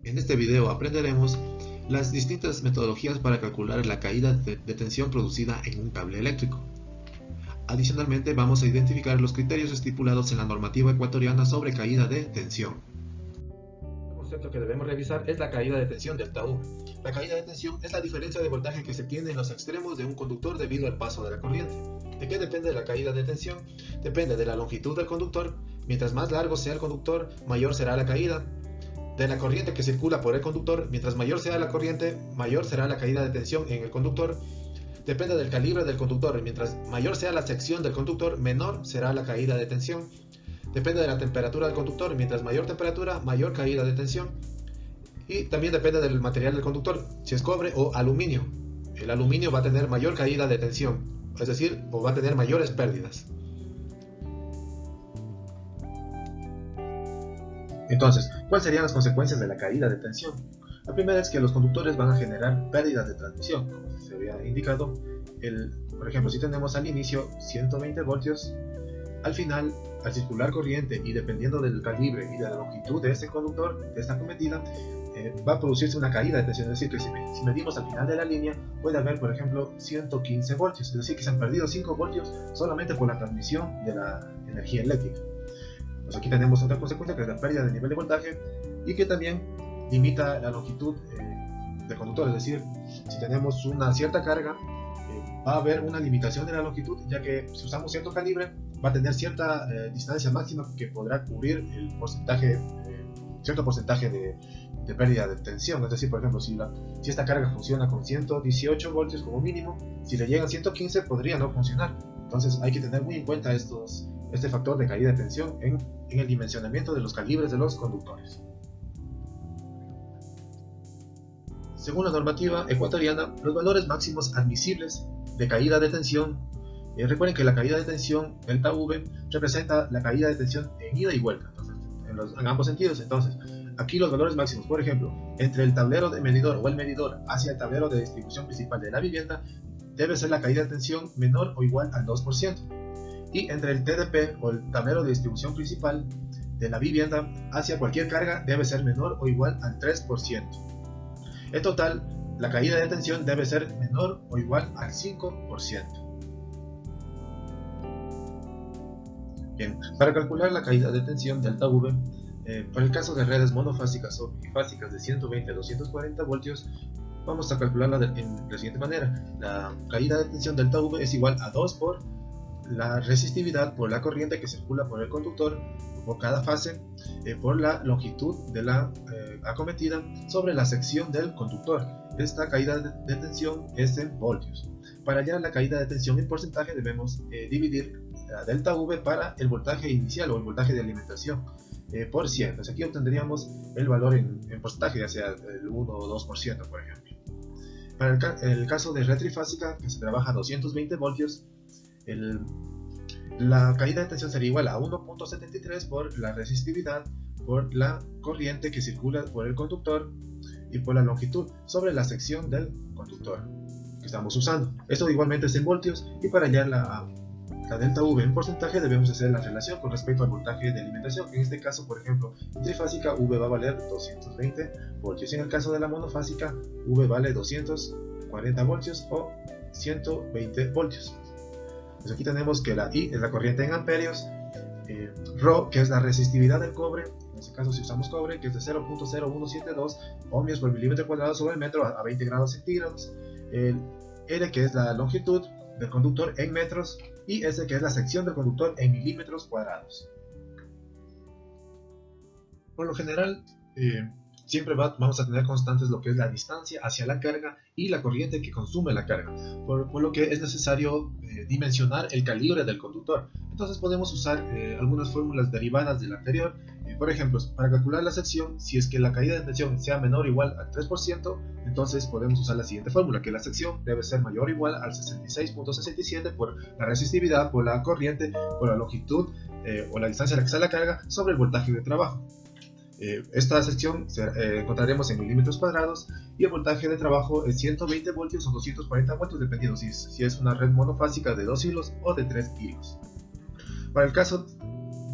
En este video aprenderemos las distintas metodologías para calcular la caída de tensión producida en un cable eléctrico. Adicionalmente, vamos a identificar los criterios estipulados en la normativa ecuatoriana sobre caída de tensión. El concepto que debemos revisar es la caída de tensión delta V. La caída de tensión es la diferencia de voltaje que se tiene en los extremos de un conductor debido al paso de la corriente. ¿De qué depende la caída de tensión? Depende de la longitud del conductor. Mientras más largo sea el conductor, mayor será la caída de la corriente que circula por el conductor. Mientras mayor sea la corriente, mayor será la caída de tensión en el conductor. Depende del calibre del conductor. Mientras mayor sea la sección del conductor, menor será la caída de tensión. Depende de la temperatura del conductor. Mientras mayor temperatura, mayor caída de tensión. Y también depende del material del conductor, si es cobre o aluminio. El aluminio va a tener mayor caída de tensión, es decir, o va a tener mayores pérdidas. Entonces, ¿cuáles serían las consecuencias de la caída de tensión? La primera es que los conductores van a generar pérdidas de transmisión, como se había indicado. Por ejemplo, si tenemos al inicio 120 voltios, al final, al circular corriente y dependiendo del calibre y de la longitud de este conductor, de esta cometida, va a producirse una caída de tensión. Es decir, que si medimos al final de la línea, puede haber, por ejemplo, 115 voltios. Es decir, que se han perdido 5 voltios solamente por la transmisión de la energía eléctrica. Pues aquí tenemos otra consecuencia, que es la pérdida de nivel de voltaje y que también limita la longitud del conductor. Es decir, si tenemos una cierta carga, va a haber una limitación de la longitud, ya que si usamos cierto calibre, va a tener cierta distancia máxima que podrá cubrir el porcentaje, cierto porcentaje de pérdida de tensión. Es decir, por ejemplo, si esta carga funciona con 118 voltios como mínimo, si le llegan 115 podría no funcionar. Entonces hay que tener muy en cuenta este factor de caída de tensión en el dimensionamiento de los calibres de los conductores. Según la normativa ecuatoriana, los valores máximos admisibles de caída de tensión, recuerden que la caída de tensión delta V representa la caída de tensión en ida y vuelta, entonces, en ambos sentidos. Entonces, aquí los valores máximos, por ejemplo, entre el tablero de medidor o el medidor hacia el tablero de distribución principal de la vivienda, debe ser la caída de tensión menor o igual al 2%. Y entre el TDP o el tablero de distribución principal de la vivienda hacia cualquier carga debe ser menor o igual al 3%. En total, la caída de tensión debe ser menor o igual al 5%. Bien, para calcular la caída de tensión delta V, para el caso de redes monofásicas o bifásicas de 120 a 240 voltios, vamos a calcularla de la siguiente manera. La caída de tensión delta V es igual a 2 por la resistividad por la corriente que circula por el conductor por cada fase por la longitud de la acometida sobre la sección del conductor. Esta caída de tensión es en voltios. Para hallar la caída de tensión en porcentaje debemos dividir la delta V para el voltaje inicial o el voltaje de alimentación por 100. Entonces aquí obtendríamos el valor en porcentaje, ya sea el 1 o 2%, por ejemplo. Para el caso de red trifásica, que se trabaja a 220 voltios, la caída de tensión sería igual a 1.73 por la resistividad por la corriente que circula por el conductor y por la longitud sobre la sección del conductor que estamos usando. Esto igualmente es en voltios, y para hallar la delta V en porcentaje debemos hacer la relación con respecto al voltaje de alimentación. En este caso, por ejemplo, en trifásica V va a valer 220 voltios. En el caso de la monofásica, V vale 240 voltios o 120 voltios. Pues aquí tenemos que la I es la corriente en amperios, Rho, que es la resistividad del cobre, en este caso si usamos cobre, que es de 0.0172 ohmios por milímetro cuadrado sobre el metro a 20 grados centígrados, R, que es la longitud del conductor en metros, y S, que es la sección del conductor en milímetros cuadrados. Por lo general, siempre vamos a tener constantes lo que es la distancia hacia la carga y la corriente que consume la carga, por lo que es necesario dimensionar el calibre del conductor. Entonces podemos usar algunas fórmulas derivadas de la anterior. Por ejemplo, para calcular la sección, si es que la caída de tensión sea menor o igual al 3%, entonces podemos usar la siguiente fórmula, que la sección debe ser mayor o igual al 66.67 por la resistividad, por la corriente, por la longitud o la distancia a la que está la carga sobre el voltaje de trabajo. Esta sección encontraremos en milímetros cuadrados y el voltaje de trabajo es 120 voltios o 240 voltios, dependiendo si es una red monofásica de 2 hilos o de 3 hilos. Para el caso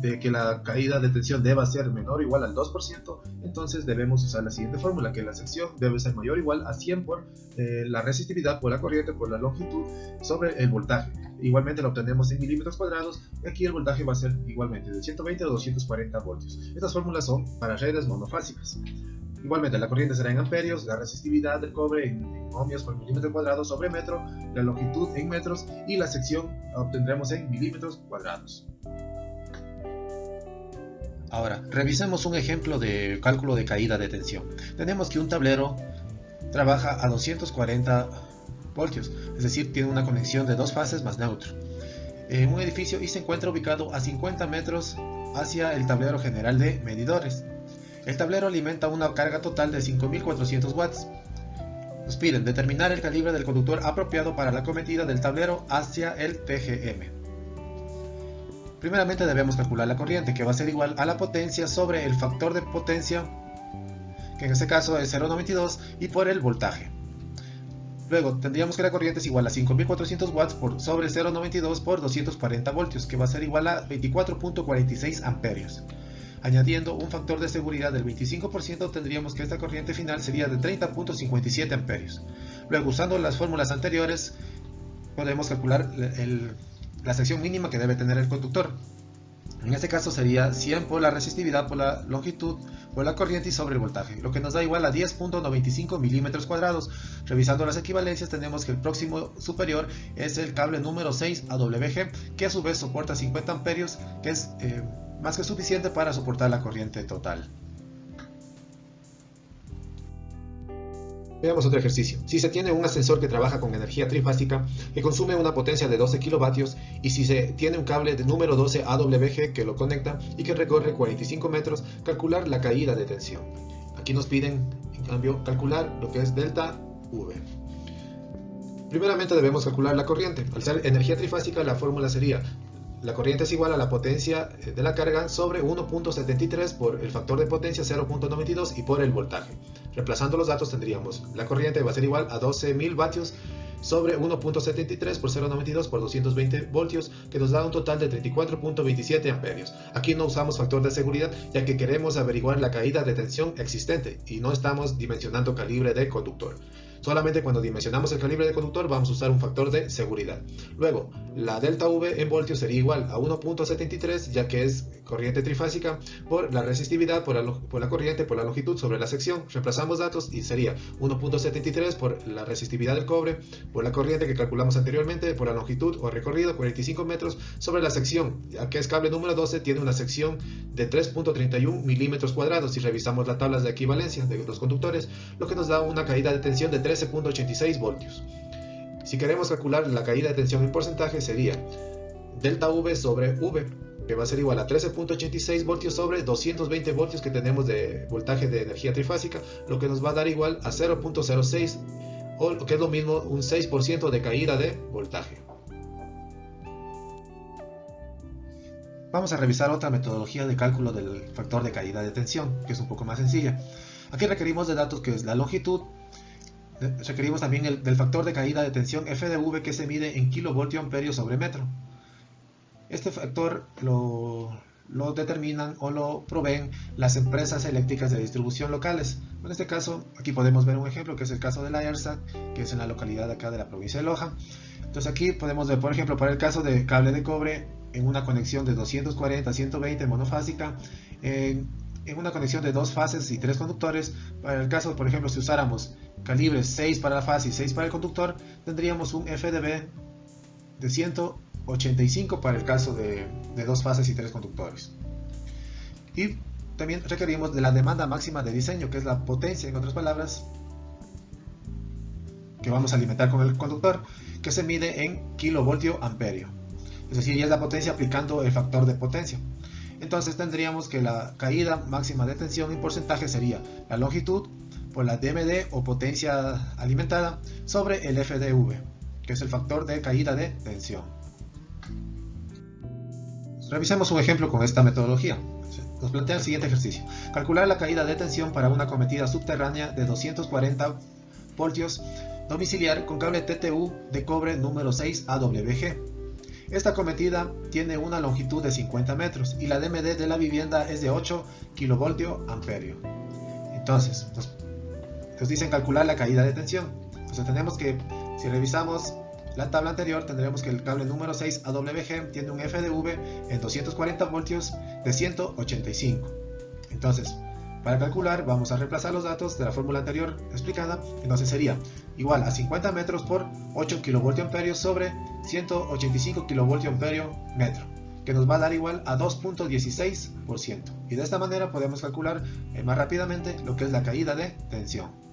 de que la caída de tensión deba ser menor o igual al 2%, entonces debemos usar la siguiente fórmula, que la sección debe ser mayor o igual a 100 por la resistividad por la corriente por la longitud sobre el voltaje. Igualmente lo obtenemos en milímetros cuadrados, y aquí el voltaje va a ser igualmente de 120 a 240 voltios. Estas fórmulas son para redes monofásicas. Igualmente la corriente será en amperios, la resistividad del cobre en ohmios por milímetro cuadrado sobre metro, la longitud en metros y la sección obtendremos en milímetros cuadrados. Ahora, revisemos un ejemplo de cálculo de caída de tensión. Tenemos que un tablero trabaja a 240 voltios, es decir, tiene una conexión de dos fases más neutro, en un edificio y se encuentra ubicado a 50 metros hacia el tablero general de medidores. El tablero alimenta una carga total de 5400 watts. Nos piden determinar el calibre del conductor apropiado para la cometida del tablero hacia el TGM. Primeramente debemos calcular la corriente, que va a ser igual a la potencia sobre el factor de potencia, que en este caso es 0,92, y por el voltaje. Luego tendríamos que la corriente es igual a 5400 watts sobre 0,92 por 240 voltios, que va a ser igual a 24.46 amperios. Añadiendo un factor de seguridad del 25%, tendríamos que esta corriente final sería de 30.57 amperios. Luego, usando las fórmulas anteriores, podemos calcular la sección mínima que debe tener el conductor. En este caso sería 100 por la resistividad por la longitud por la corriente y sobre el voltaje, lo que nos da igual a 10.95 milímetros cuadrados. Revisando las equivalencias, tenemos que el próximo superior es el cable número 6 AWG, que a su vez soporta 50 amperios, que es más que suficiente para soportar la corriente total. Veamos otro ejercicio. Si se tiene un ascensor que trabaja con energía trifásica que consume una potencia de 12 kilovatios y si se tiene un cable de número 12 AWG que lo conecta y que recorre 45 metros, calcular la caída de tensión. Aquí nos piden, en cambio, calcular lo que es delta V. Primeramente debemos calcular la corriente. Al ser energía trifásica, la fórmula sería: la corriente es igual a la potencia de la carga sobre 1.73 por el factor de potencia 0.92 y por el voltaje. Reemplazando los datos tendríamos la corriente va a ser igual a 12.000 vatios sobre 1.73 por 0.92 por 220 voltios, que nos da un total de 34.27 amperios. Aquí no usamos factor de seguridad, ya que queremos averiguar la caída de tensión existente y no estamos dimensionando calibre de conductor. Solamente cuando dimensionamos el calibre de conductor vamos a usar un factor de seguridad. Luego, la delta V en voltios sería igual a 1.73, ya que es corriente trifásica, por la resistividad, por la corriente, por la longitud sobre la sección. Reemplazamos datos y sería 1.73 por la resistividad del cobre, por la corriente que calculamos anteriormente, por la longitud o recorrido 45 metros sobre la sección, ya que es cable número 12, tiene una sección de 3.31 milímetros cuadrados. Si revisamos las tablas de equivalencia de los conductores, lo que nos da una caída de tensión de 13.86 voltios. Si queremos calcular la caída de tensión en porcentaje, sería delta V sobre V, que va a ser igual a 13.86 voltios sobre 220 voltios que tenemos de voltaje de energía trifásica, lo que nos va a dar igual a 0.06, o lo que es lo mismo, un 6% de caída de voltaje. Vamos a revisar otra metodología de cálculo del factor de caída de tensión, que es un poco más sencilla. Aquí requerimos de datos que es la longitud. Requerimos también del factor de caída de tensión FdV, que se mide en kilovoltio amperio sobre metro. Este factor lo determinan o lo proveen las empresas eléctricas de distribución locales. En este caso, aquí podemos ver un ejemplo, que es el caso de la ERSA, que es en la localidad de acá de la provincia de Loja. Entonces aquí podemos ver, por ejemplo, para el caso de cable de cobre, en una conexión de 240 a 120 monofásica, en una conexión de dos fases y tres conductores. Para el caso, por ejemplo, si usáramos calibres 6 para la fase y 6 para el conductor, tendríamos un FdV de 185 para el caso de dos fases y tres conductores. Y también requerimos de la demanda máxima de diseño, que es la potencia, en otras palabras, que vamos a alimentar con el conductor, que se mide en kilovoltio amperio. Es decir, ya es la potencia aplicando el factor de potencia. Entonces tendríamos que la caída máxima de tensión en porcentaje sería la longitud por la DMD o potencia alimentada sobre el FdV, que es el factor de caída de tensión. Revisemos un ejemplo con esta metodología. Nos plantea el siguiente ejercicio: calcular la caída de tensión para una cometida subterránea de 240 voltios domiciliar con cable TTU de cobre número 6 AWG. Esta acometida tiene una longitud de 50 metros y la DMD de la vivienda es de 8 kVA. Entonces, nos dicen calcular la caída de tensión. Entonces tenemos que, si revisamos la tabla anterior, tendremos que el cable número 6 AWG tiene un FDV en 240 voltios de 185. Entonces, para calcular vamos a reemplazar los datos de la fórmula anterior explicada. Entonces sería igual a 50 metros por 8 kVA sobre 185 kVA metro, que nos va a dar igual a 2.16%. Y de esta manera podemos calcular más rápidamente lo que es la caída de tensión.